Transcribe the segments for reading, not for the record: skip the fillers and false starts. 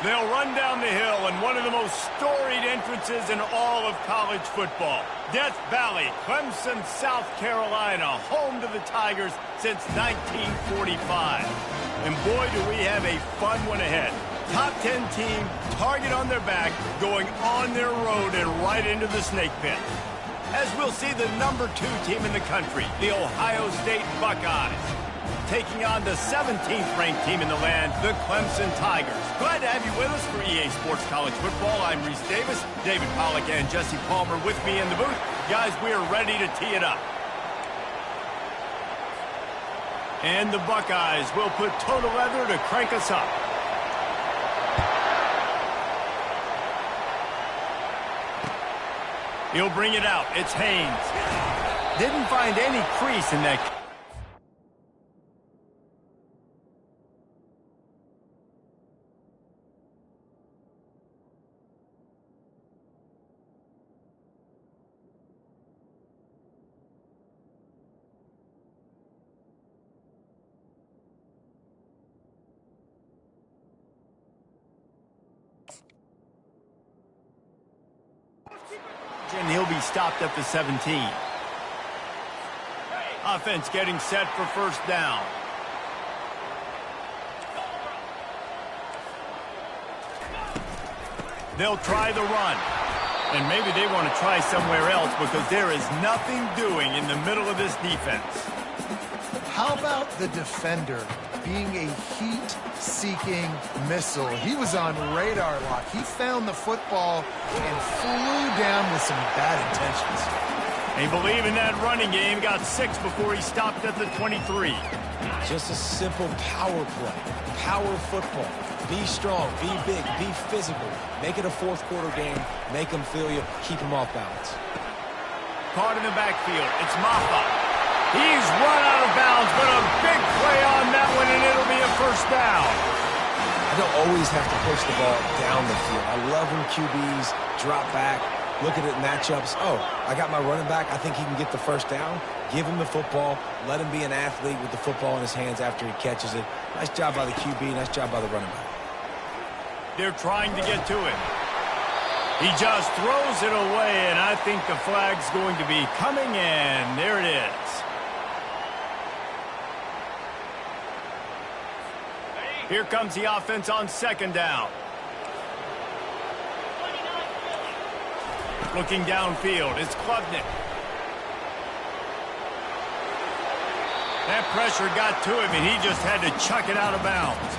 They'll run down the hill in one of the most storied entrances in all of college football. Death Valley, Clemson, South Carolina, home to the Tigers since 1945. And boy, do we have a fun one ahead. Top 10 team, target on their back, going on their road and right into the snake pit. As we'll see the number 2 team in the country, the Ohio State Buckeyes, taking on the 17th ranked team in the land, the Clemson Tigers. Glad to have you with us for EA Sports College Football. I'm Reese Davis, David Pollack and Jesse Palmer with me in the booth. Guys, we are ready to tee it up. And the Buckeyes will put total leather to crank us up. He'll bring it out. It's Haynes. Didn't find any crease in that. And he'll be stopped at the 17. Offense getting set for first down. They'll try the run. And maybe they want to try somewhere else because there is nothing doing in the middle of this defense. How about the defender being a heat-seeking missile? He was on radar lock. He found the football and flew down with some bad intentions. They believe in that running game. Got 6 before he stopped at the 23. Just a simple power play. Power football. Be strong, be big, be physical. Make it a fourth-quarter game. Make them feel you. Keep them off balance. Caught in the backfield. It's Maffa. He's run out of bounds, but a big play on that one, and it'll be a first down. I don't always have to push the ball down the field. I love when QBs drop back, look at it matchups. Oh, I got my running back. I think he can get the first down. Give him the football. Let him be an athlete with the football in his hands after he catches it. Nice job by the QB. Nice job by the running back. They're trying to get to him. He just throws it away, and I think the flag's going to be coming in. There it is. Here comes the offense on second down. Looking downfield, it's Klubnik. That pressure got to him, and he just had to chuck it out of bounds.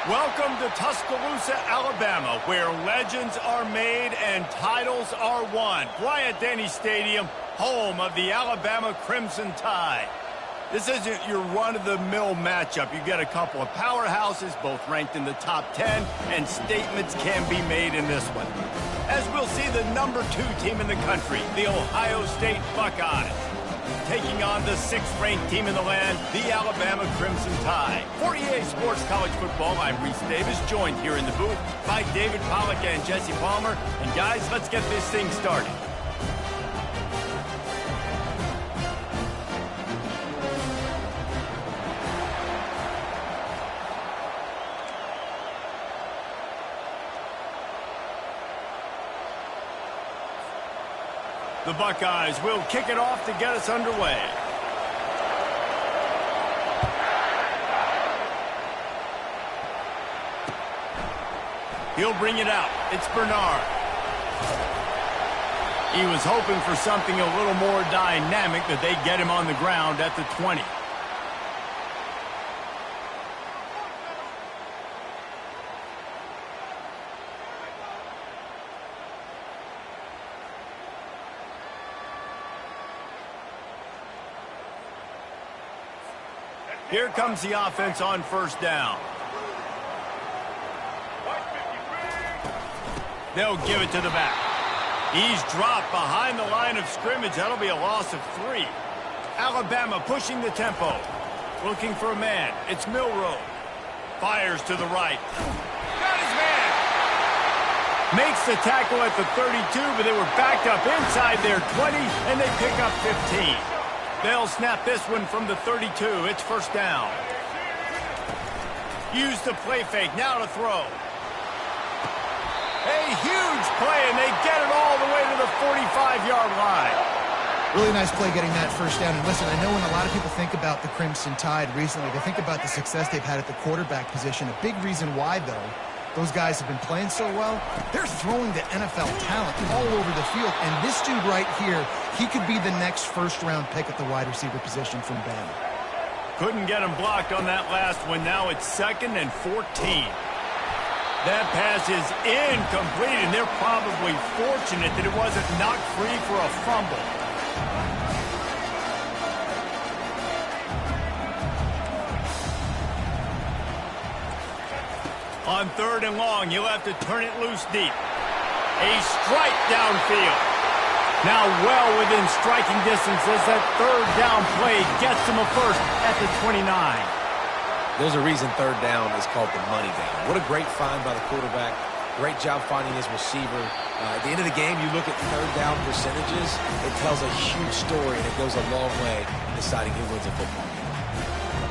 Welcome to Tuscaloosa, Alabama, where legends are made and titles are won. Bryant-Denny Stadium, home of the Alabama Crimson Tide. This isn't your run-of-the-mill matchup. You get a couple of powerhouses, both ranked in the top 10, and statements can be made in this one. As we'll see the number 2 team in the country, the Ohio State Buckeyes, taking on the 6th-ranked team in the land, the Alabama Crimson Tide. For EA Sports College Football, I'm Reese Davis, joined here in the booth by David Pollack and Jesse Palmer. And guys, let's get this thing started. The Buckeyes will kick it off to get us underway. He'll bring it out. It's Bernard. He was hoping for something a little more dynamic, that they get him on the ground at the 20. Here comes the offense on first down. They'll give it to the back. He's dropped behind the line of scrimmage. That'll be a loss of 3. Alabama pushing the tempo. Looking for a man. It's Milroe. Fires to the right. Got his man. Makes the tackle at the 32, but they were backed up inside their 20, and they pick up 15. They'll snap this one from the 32. It's first down. Use the play fake. Now to throw. A huge play, and they get it all the way to the 45-yard line. Really nice play getting that first down. And listen, I know when a lot of people think about the Crimson Tide recently, they think about the success they've had at the quarterback position. A big reason why, though, those guys have been playing so well, they're throwing the NFL talent all over the field. And this dude right here, he could be the next first-round pick at the wide receiver position from Bama. Couldn't get him blocked on that last one. Now it's 2nd and 14. That pass is incomplete, and they're probably fortunate that it wasn't knocked free for a fumble. On 3rd and long, you'll have to turn it loose deep. A strike downfield. Now well within striking distance as that 3rd down play gets him a first at the 29. There's a reason 3rd down is called the money down. What a great find by the quarterback. Great job finding his receiver. At the end of the game, you look at 3rd down percentages. It tells a huge story, and it goes a long way in deciding who wins a football game.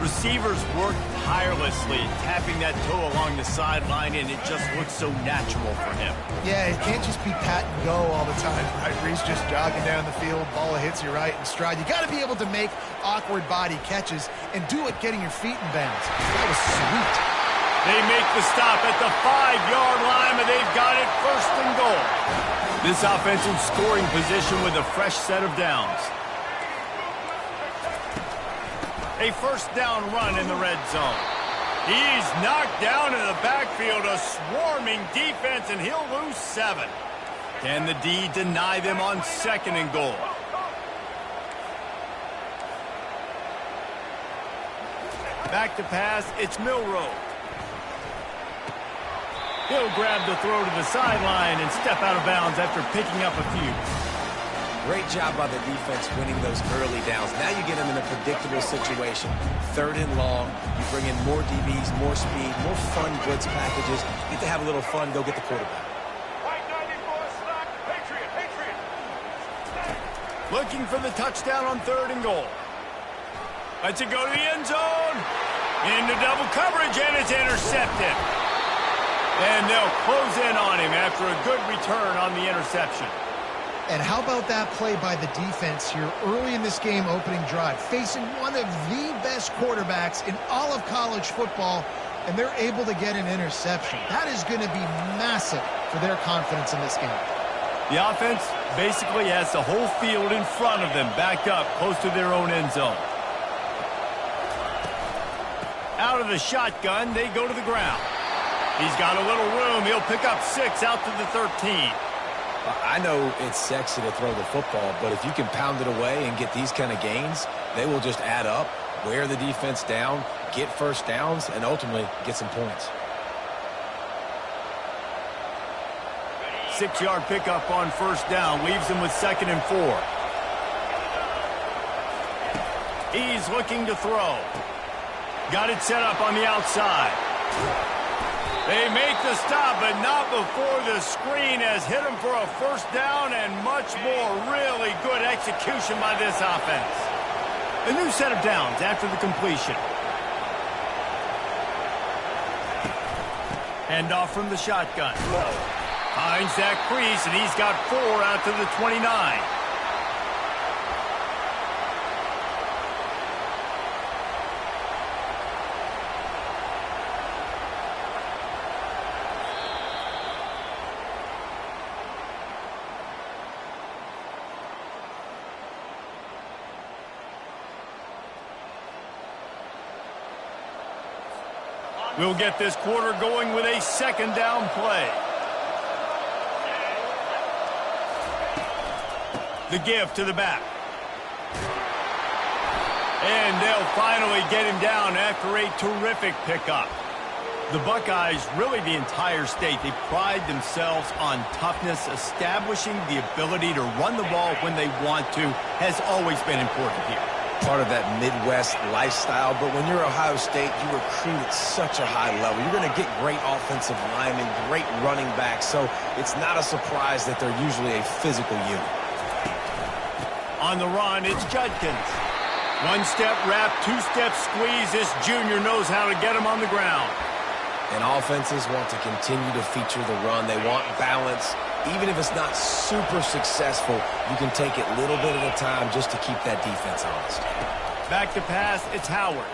Receivers work tirelessly, tapping that toe along the sideline, and it just looks so natural for him. Yeah, it can't just be pat and go all the time, right? Where he's just jogging down the field, ball hits you right in stride. You got to be able to make awkward body catches and do it getting your feet in bounds. That was sweet. They make the stop at the 5-yard line, but they've got it 1st and goal. This offensive scoring position with a fresh set of downs. A first down run in the red zone. He's knocked down in the backfield, a swarming defense, and he'll lose 7. Can the D deny them on 2nd and goal? Back to pass, it's Milroe. He'll grab the throw to the sideline and step out of bounds after picking up a few. Great job by the defense winning those early downs. Now you get them in a predictable situation. 3rd and long, you bring in more DBs, more speed, more fun blitz packages. Get to have a little fun, go get the quarterback. Looking for the touchdown on 3rd and goal. Lets it go to the end zone. Into double coverage, and it's intercepted. And they'll close in on him after a good return on the interception. And how about that play by the defense here early in this game opening drive, facing one of the best quarterbacks in all of college football, and they're able to get an interception. That is going to be massive for their confidence in this game. The offense basically has the whole field in front of them, backed up close to their own end zone. Out of the shotgun, they go to the ground. He's got a little room. He'll pick up 6 out to the 13. I know it's sexy to throw the football, but if you can pound it away and get these kind of gains, they will just add up, wear the defense down, get first downs, and ultimately get some points. 6-yard pickup on first down leaves him with 2nd and 4. He's looking to throw. Got it set up on the outside. They make the stop, but not before the screen has hit him for a first down, and much more really good execution by this offense. A new set of downs after the completion. Handoff from the shotgun. Finds that crease, and he's got 4 out to the 29. We'll get this quarter going with a second down play. The give to the back. And they'll finally get him down after a terrific pickup. The Buckeyes, really the entire state, they pride themselves on toughness. Establishing the ability to run the ball when they want to has always been important here. Part of that Midwest lifestyle, but when you're Ohio State, you recruit at such a high level. You're going to get great offensive linemen, great running backs, so it's not a surprise that they're usually a physical unit. On the run, it's Judkins. One-step wrap, two-step squeeze. This junior knows how to get him on the ground. And offenses want to continue to feature the run. They want balance. Even if it's not super successful, you can take it little bit at a time just to keep that defense honest. Back to pass, it's Howard.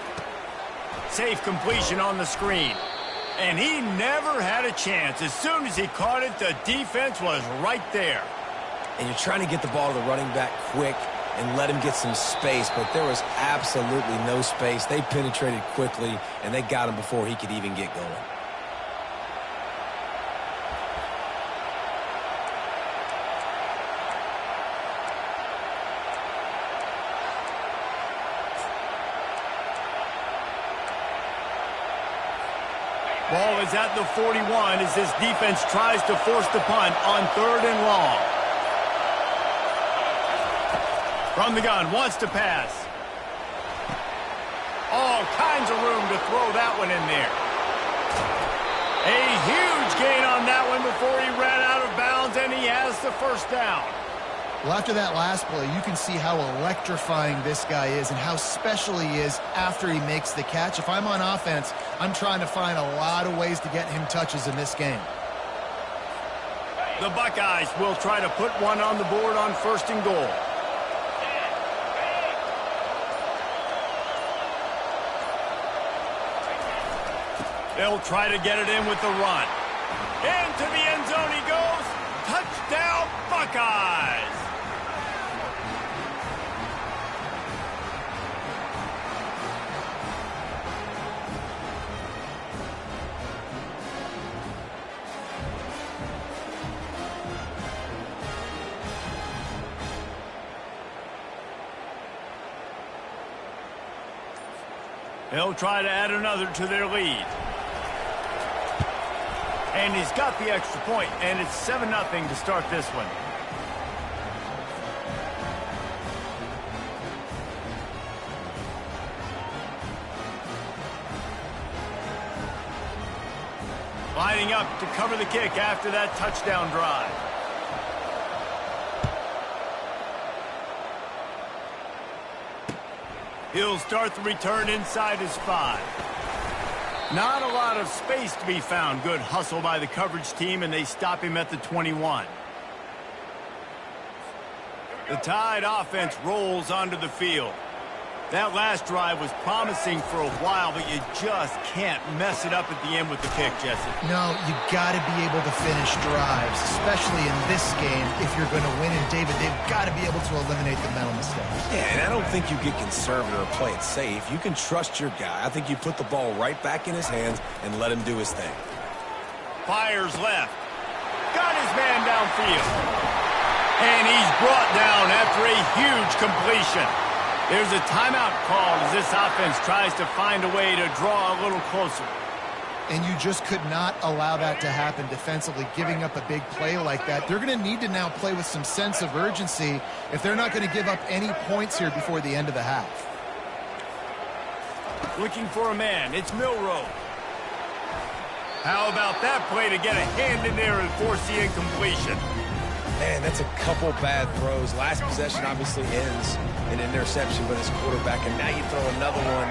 Safe completion on the screen. And he never had a chance. As soon as he caught it, the defense was right there. And you're trying to get the ball to the running back quick and let him get some space, but there was absolutely no space. They penetrated quickly, and they got him before he could even get going. Ball is at the 41 as this defense tries to force the punt on 3rd and long. From the gun, wants to pass. All kinds of room to throw that one in there. A huge gain on that one before he ran out of bounds, and he has the first down. Well, after that last play, you can see how electrifying this guy is and how special he is after he makes the catch. If I'm on offense, I'm trying to find a lot of ways to get him touches in this game. The Buckeyes will try to put one on the board on 1st and goal. They'll try to get it in with the run. Into the end zone he goes. Touchdown, Buckeyes! They'll try to add another to their lead. And he's got the extra point, and it's 7-0 to start this one. Lining up to cover the kick after that touchdown drive. He'll start the return inside his 5. Not a lot of space to be found. Good hustle by the coverage team, and they stop him at the 21. The Tide offense rolls onto the field. That last drive was promising for a while, but you just can't mess it up at the end with the pick, Jesse. No, you got to be able to finish drives, especially in this game. If you're going to win, and David, they've got to be able to eliminate the mental mistakes. Yeah, and I don't think you get conservative or play it safe. You can trust your guy. I think you put the ball right back in his hands and let him do his thing. Fires left. Got his man downfield. And he's brought down after a huge completion. There's a timeout called as this offense tries to find a way to draw a little closer. And you just could not allow that to happen defensively, giving up a big play like that. They're going to need to now play with some sense of urgency if they're not going to give up any points here before the end of the half. Looking for a man. It's Milroe. How about that play to get a hand in there and force the incompletion? Man, that's a couple bad throws. Last possession obviously ends in an interception by this quarterback, and now you throw another one,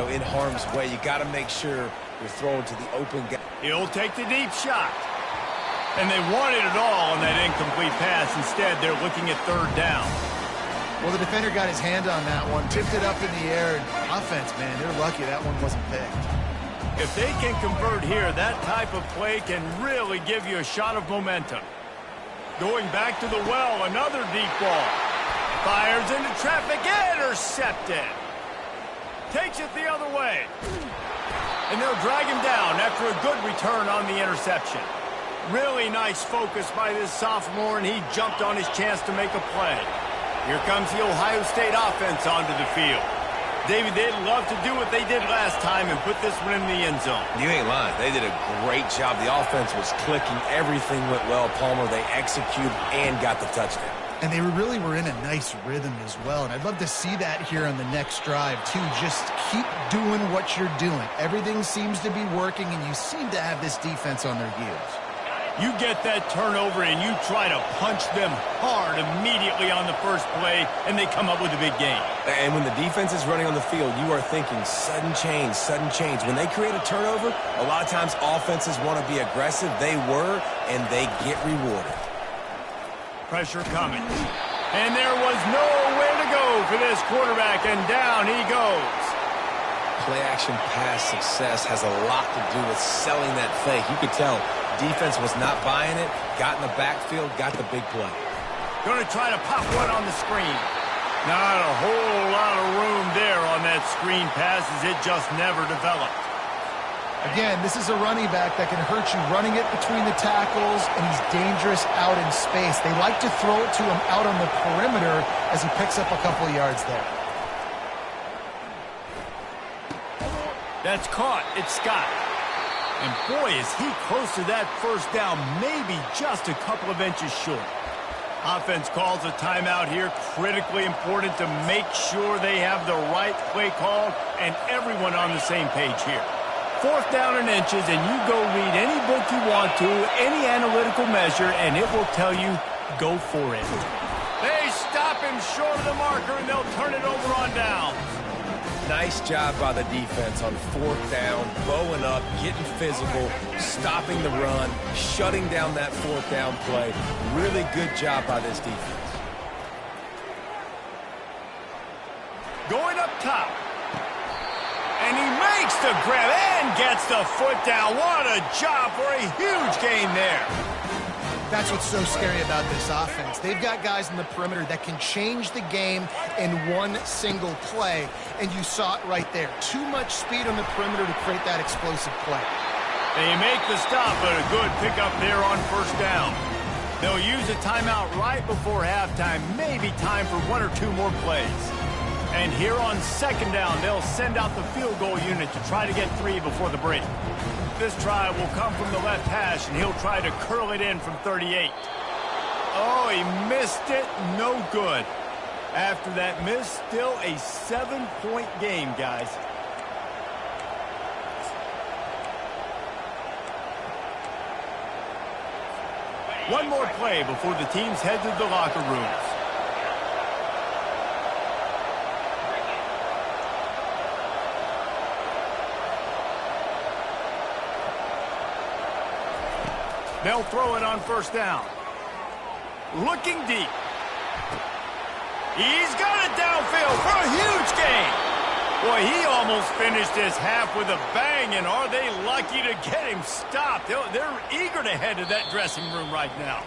in harm's way. You got to make sure you're throwing to the open guy. He'll take the deep shot. And they wanted it all on that incomplete pass. Instead, they're looking at 3rd down. Well, the defender got his hand on that one, tipped it up in the air, and offense, man, they're lucky that one wasn't picked. If they can convert here, that type of play can really give you a shot of momentum. Going back to the well, another deep ball. Fires into traffic, intercepted. Takes it the other way. And they'll drag him down after a good return on the interception. Really nice focus by this sophomore, and he jumped on his chance to make a play. Here comes the Ohio State offense onto the field. David, they'd love to do what they did last time and put this one in the end zone. You ain't lying. They did a great job. The offense was clicking. Everything went well, Palmer. They executed and got the touchdown. And they really were in a nice rhythm as well. And I'd love to see that here on the next drive, too. Just keep doing what you're doing. Everything seems to be working, and you seem to have this defense on their heels. You get that turnover, and you try to punch them hard immediately on the first play, and they come up with a big gain. And when the defense is running on the field, you are thinking sudden change, sudden change. When they create a turnover, a lot of times offenses want to be aggressive. They were, and they get rewarded. Pressure coming. And there was nowhere to go for this quarterback, and down he goes. Play-action pass success has a lot to do with selling that fake. You could tell defense was not buying it, got in the backfield, got the big play. Going to try to pop one on the screen. Not a whole lot of room there on that screen pass as it just never developed. Again, this is a running back that can hurt you running it between the tackles, and he's dangerous out in space. They like to throw it to him out on the perimeter as he picks up a couple of yards there. That's caught. It's Scott. And boy, is he close to that first down, maybe just a couple of inches short. Offense calls a timeout here. Critically important to make sure they have the right play call and everyone on the same page here. 4th down and inches, and you go read any book you want to, any analytical measure, and it will tell you, go for it. They stop him short of the marker, and they'll turn it over on downs. Nice job by the defense on 4th down, bowing up, getting physical, stopping the run, shutting down that 4th down play. Really good job by this defense. Going up top. And he makes the grab and gets the foot down. What a job for a huge gain there. That's what's so scary about this offense. They've got guys in the perimeter that can change the game in one single play, and you saw it right there. Too much speed on the perimeter to create that explosive play. They make the stop, but a good pickup there on 1st down. They'll use a timeout right before halftime, maybe time for 1 or 2 more plays. And here on 2nd down, they'll send out the field goal unit to try to get 3 before the break. This try will come from the left hash, and he'll try to curl it in from 38. Oh, he missed it. No good. After that miss, still a 7-point game, guys. One more play before the teams head to the locker rooms. They'll throw it on 1st down. Looking deep. He's got it downfield for a huge gain. Boy, he almost finished his half with a bang, and are they lucky to get him stopped? They're eager to head to that dressing room right now.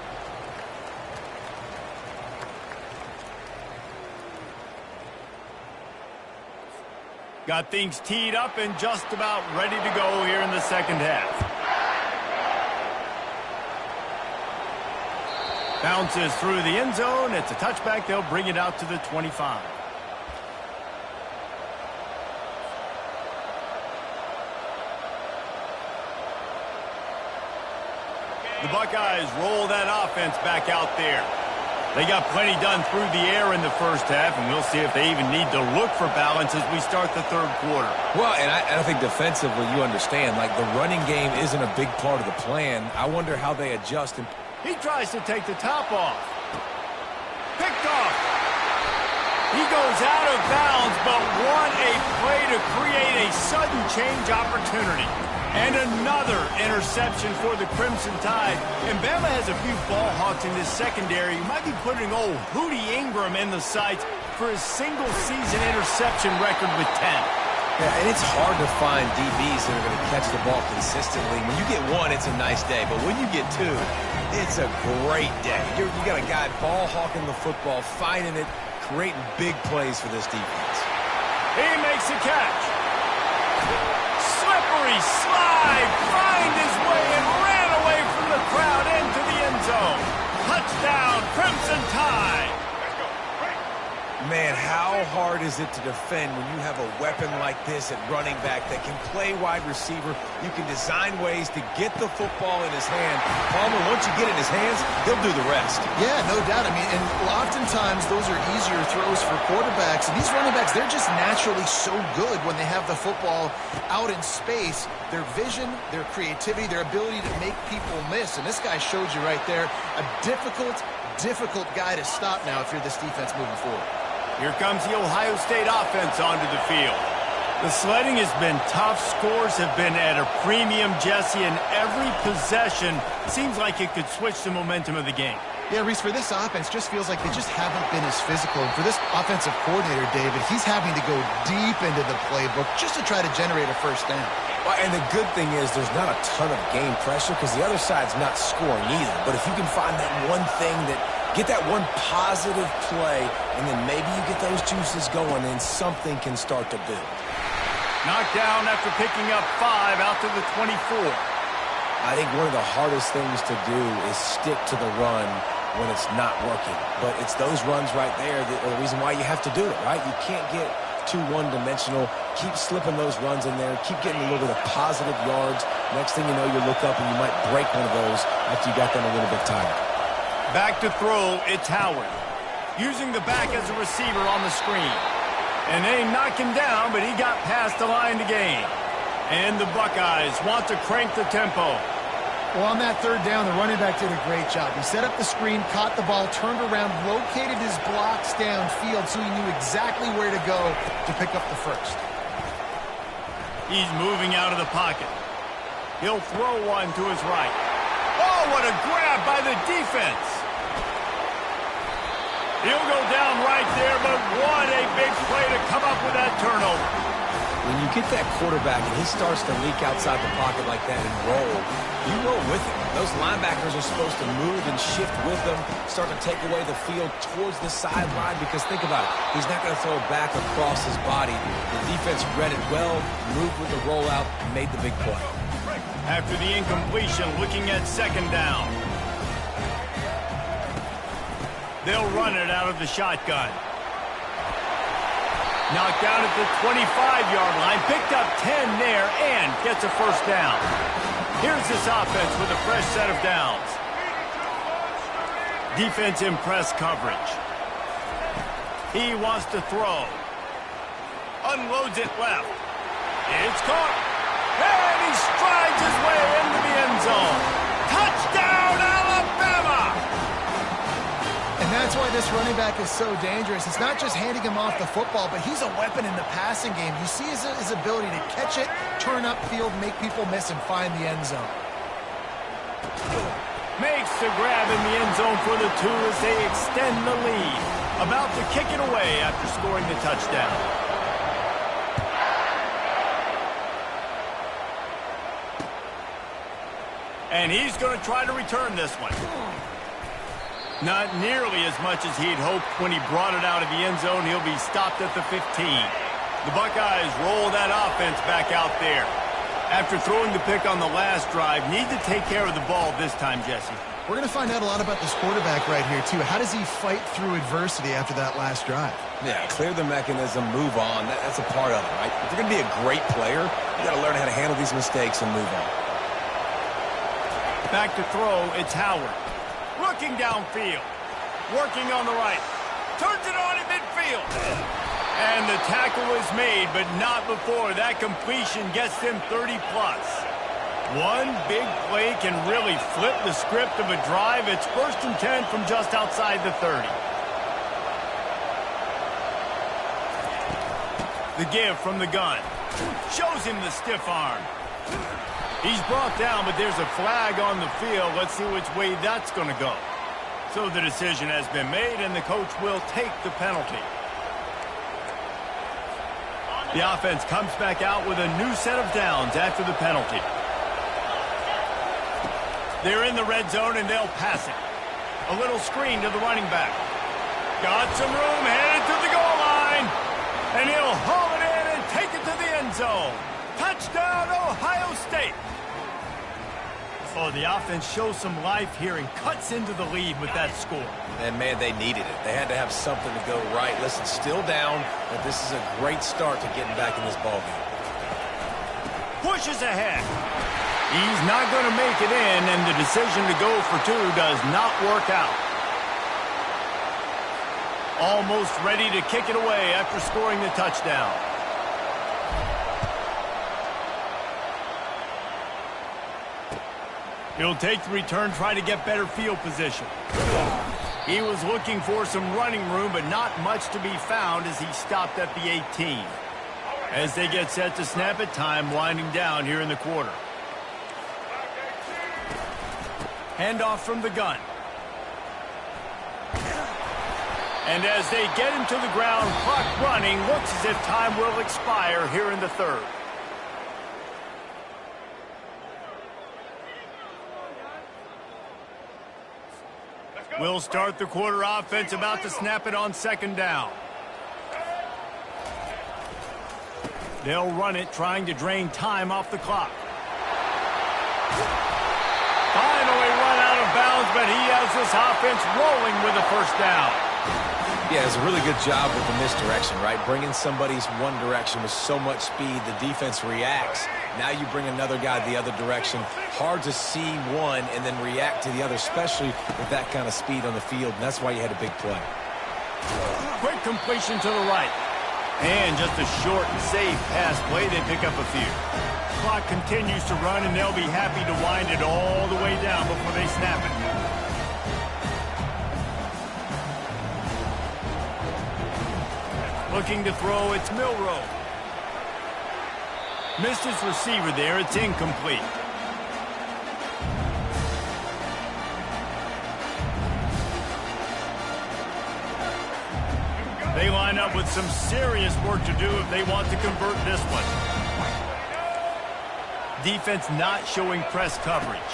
Got things teed up and just about ready to go here in the 2nd half. Bounces through the end zone. It's a touchback. They'll bring it out to the 25. The Buckeyes roll that offense back out there. They got plenty done through the air in the 1st half, and we'll see if they even need to look for balance as we start the 3rd quarter. Well, and I think defensively you understand, like the running game isn't a big part of the plan. I wonder how they adjust. He tries to take the top off. Picked off. He goes out of bounds, but what a play to create a sudden change opportunity. And another interception for the Crimson Tide. And Bama has a few ball hawks in this secondary. You might be putting old Hootie Ingram in the sights for his single-season interception record with 10. Yeah, and it's hard to find DBs that are going to catch the ball consistently. When you get 1, it's a nice day. But when you get 2, it's a great day. You got a guy ball hawking the football, finding it, creating big plays for this defense. He makes a catch. Slippery he slide, find his way, and ran away from the crowd into the end zone. Touchdown, Crimson Tide. Man, how hard is it to defend when you have a weapon like this at running back that can play wide receiver? You can design ways to get the football in his hand. Palmer, once you get it in his hands, he'll do the rest. Yeah, no doubt. I mean, and oftentimes those are easier throws for quarterbacks. And these running backs, they're just naturally so good when they have the football out in space. Their vision, their creativity, their ability to make people miss. And this guy showed you right there, a difficult guy to stop now if you're this defense moving forward. Here comes the Ohio State offense onto the field. The sledding has been tough. Scores have been at a premium, Jesse, and every possession seems like it could switch the momentum of the game. Yeah, Reese, for this offense, just feels like they just haven't been as physical. And for this offensive coordinator, David, he's having to go deep into the playbook just to try to generate a first down. Well, and the good thing is there's not a ton of game pressure because the other side's not scoring either. But if you can find that one thing that get that one positive play, and then maybe you get those juices going, and something can start to build. Knocked down after picking up 5 out to the 24. I think one of the hardest things to do is stick to the run when it's not working. But it's those runs right there that are the reason why you have to do it, right? You can't get too one-dimensional. Keep slipping those runs in there. Keep getting a little bit of positive yards. Next thing you know, you look up and you might break one of those after you got them a little bit tired. Back to throw, it's Howard. Using the back as a receiver on the screen. And they knock him down, but he got past the line to gain. And the Buckeyes want to crank the tempo. Well, on that third down, the running back did a great job. He set up the screen, caught the ball, turned around, located his blocks downfield so he knew exactly where to go to pick up the first. He's moving out of the pocket. He'll throw one to his right. Oh, what a grab by the defense. He'll go down right there, but what a big play to come up with that turnover. When you get that quarterback and he starts to leak outside the pocket like that and roll, you roll with him. Those linebackers are supposed to move and shift with them, start to take away the field towards the sideline because think about it, he's not going to throw it back across his body. The defense read it well, moved with the rollout, and made the big play. After the incompletion, looking at second down. They'll run it out of the shotgun. Knocked down at the 25-yard line, picked up 10 there, and gets a first down. Here's this offense with a fresh set of downs. Defense in press coverage. He wants to throw. Unloads it left. It's caught. And he strides his way into the end zone. Touchdown, Alabama! And that's why this running back is so dangerous. It's not just handing him off the football, but he's a weapon in the passing game. You see his ability to catch it, turn upfield, make people miss, and find the end zone. Makes the grab in the end zone for the 2 as they extend the lead. About to kick it away after scoring the touchdown. And he's going to try to return this one. Not nearly as much as he'd hoped when he brought it out of the end zone. He'll be stopped at the 15. The Buckeyes roll that offense back out there. After throwing the pick on the last drive, need to take care of the ball this time, Jesse. We're going to find out a lot about this quarterback right here, too. How does he fight through adversity after that last drive? Yeah, clear the mechanism, move on. That's a part of it, right? If you're going to be a great player, you got to learn how to handle these mistakes and move on. Back to throw, it's Howard. Looking downfield. Working on the right. Turns it on in midfield. And the tackle is made, but not before that completion gets them 30-plus. One big play can really flip the script of a drive. It's 1st and 10 from just outside the 30. The give from the gun. Shows him the stiff arm. He's brought down, but there's a flag on the field. Let's see which way that's going to go. So the decision has been made, and the coach will take the penalty. The offense comes back out with a new set of downs after the penalty. They're in the red zone, and they'll pass it. A little screen to the running back. Got some room, headed to the goal line. And he'll haul it in and take it to the end zone. Touchdown, Ohio State! Oh, the offense shows some life here and cuts into the lead with that score. And, man, they needed it. They had to have something to go right. Listen, still down, but this is a great start to getting back in this ballgame. Pushes ahead. He's not going to make it in, and the decision to go for two does not work out. Almost ready to kick it away after scoring the touchdown. He'll take the return, try to get better field position. He was looking for some running room, but not much to be found as he stopped at the 18. As they get set to snap it, time winding down here in the quarter. Handoff from the gun. And as they get him to the ground, clock running, looks as if time will expire here in the third. We'll start the quarter offense, about to snap it on second down. They'll run it, trying to drain time off the clock. Finally run out of bounds, but he has this offense rolling with a first down. Yeah, it's a really good job with the misdirection, right? Bringing somebody's one direction with so much speed, the defense reacts. Now you bring another guy the other direction. Hard to see one and then react to the other, especially with that kind of speed on the field, and that's why you had a big play. Quick completion to the right. And just a short and safe pass play, they pick up a few. Clock continues to run, and they'll be happy to wind it all the way down before they snap it. Looking to throw, it's Milroe. Missed his receiver there, it's incomplete. They line up with some serious work to do if they want to convert this one. Defense not showing press coverage.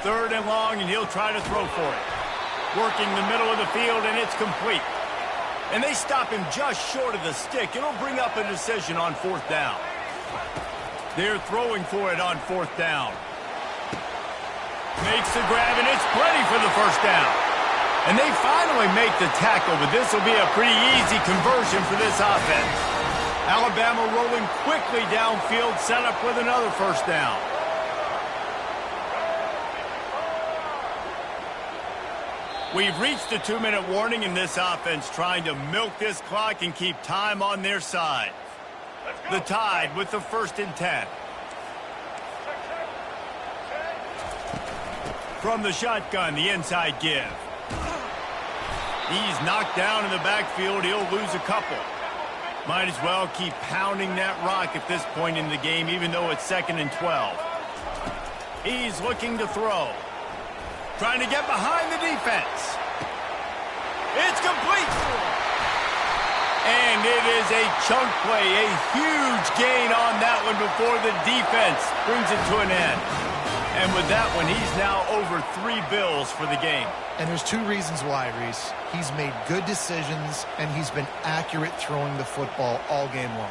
Third and long, and he'll try to throw for it. Working the middle of the field, and it's complete. And they stop him just short of the stick. It'll bring up a decision on fourth down. They're throwing for it on fourth down. Makes the grab, and it's plenty for the first down. And they finally make the tackle, but this will be a pretty easy conversion for this offense. Alabama rolling quickly downfield, set up with another first down. We've reached a 2-minute warning in this offense, trying to milk this clock and keep time on their side. The Tide with the 1st and 10. From the shotgun, the inside give. He's knocked down in the backfield. He'll lose a couple. Might as well keep pounding that rock at this point in the game, even though it's 2nd and 12. He's looking to throw. Trying to get behind the defense. It's complete. And it is a chunk play, a huge gain on that one before the defense brings it to an end. And with that one, he's now over 3 bills for the game. And there's 2 reasons why, Reese. He's made good decisions, and he's been accurate throwing the football all game long.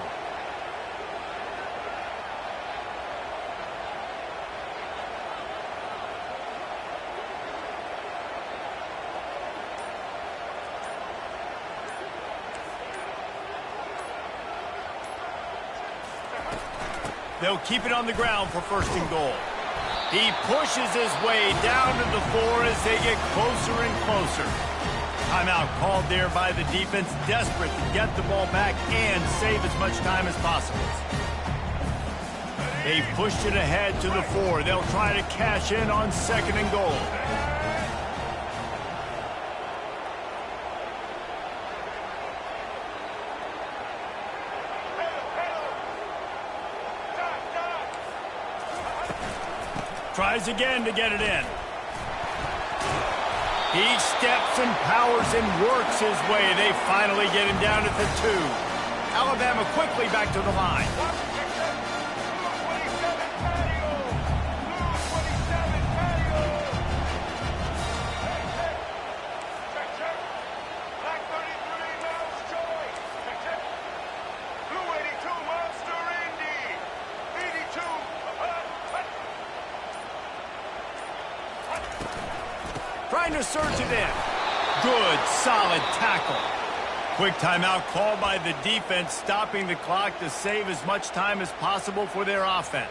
They'll keep it on the ground for 1st and goal. He pushes his way down to the 4 as they get closer and closer. Timeout called there by the defense, desperate to get the ball back and save as much time as possible. They pushed it ahead to the 4. They'll try to cash in on 2nd and goal. Tries again to get it in. He steps and powers and works his way. They finally get him down at the 2. Alabama quickly back to the line. trying to surge it in. Good, solid tackle. Quick timeout called by the defense, stopping the clock to save as much time as possible for their offense.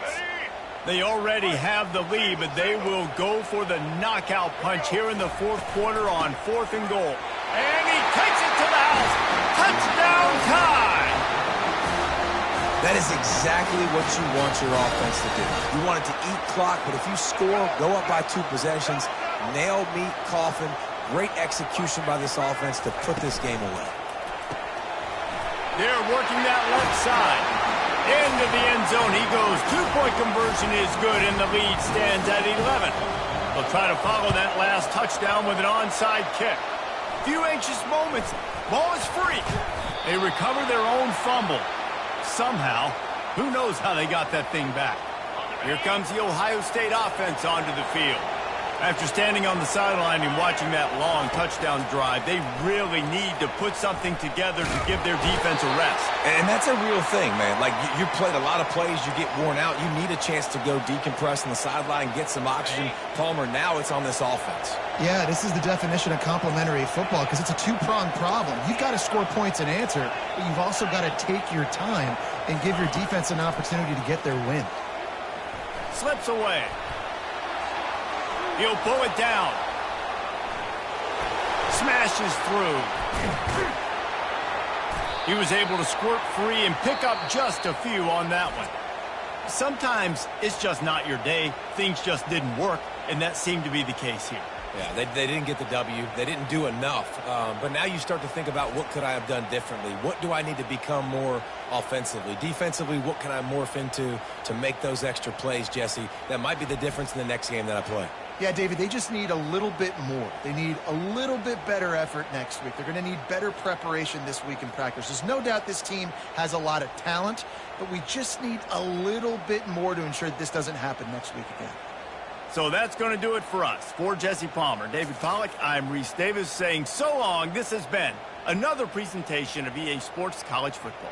They already have the lead, but they will go for the knockout punch here in the fourth quarter on 4th and goal. And he takes it to the house. Touchdown time! That is exactly what you want your offense to do. You want it to eat clock, but if you score, go up by 2 possessions, nail, meet, coffin. Great execution by this offense to put this game away. They're working that left side. Into the end zone he goes. 2-point conversion is good, and the lead stands at 11. They'll try to follow that last touchdown with an onside kick. Few anxious moments. Ball is free. They recover their own fumble. Somehow, who knows how they got that thing back. Here comes the Ohio State offense onto the field. After standing on the sideline and watching that long touchdown drive, they really need to put something together to give their defense a rest. And that's a real thing, man. Like, you played a lot of plays, you get worn out. You need a chance to go decompress on the sideline, get some oxygen. Palmer, now it's on this offense. Yeah, this is the definition of complementary football because it's a two-pronged problem. You've got to score points and answer, but you've also got to take your time and give your defense an opportunity to get their win. Slips away. He'll pull it down. Smashes through. He was able to squirt free and pick up just a few on that one. Sometimes it's just not your day. Things just didn't work, and that seemed to be the case here. Yeah, they didn't get the W. They didn't do enough. But now you start to think about what could I have done differently? What do I need to become more offensively? Defensively, what can I morph into to make those extra plays, Jesse? That might be the difference in the next game that I play. Yeah, David, they just need a little bit more. They need a little bit better effort next week. They're going to need better preparation this week in practice. There's no doubt this team has a lot of talent, but we just need a little bit more to ensure that this doesn't happen next week again. So that's going to do it for us. For Jesse Palmer, David Pollack, I'm Reese Davis saying so long. This has been another presentation of EA Sports College Football.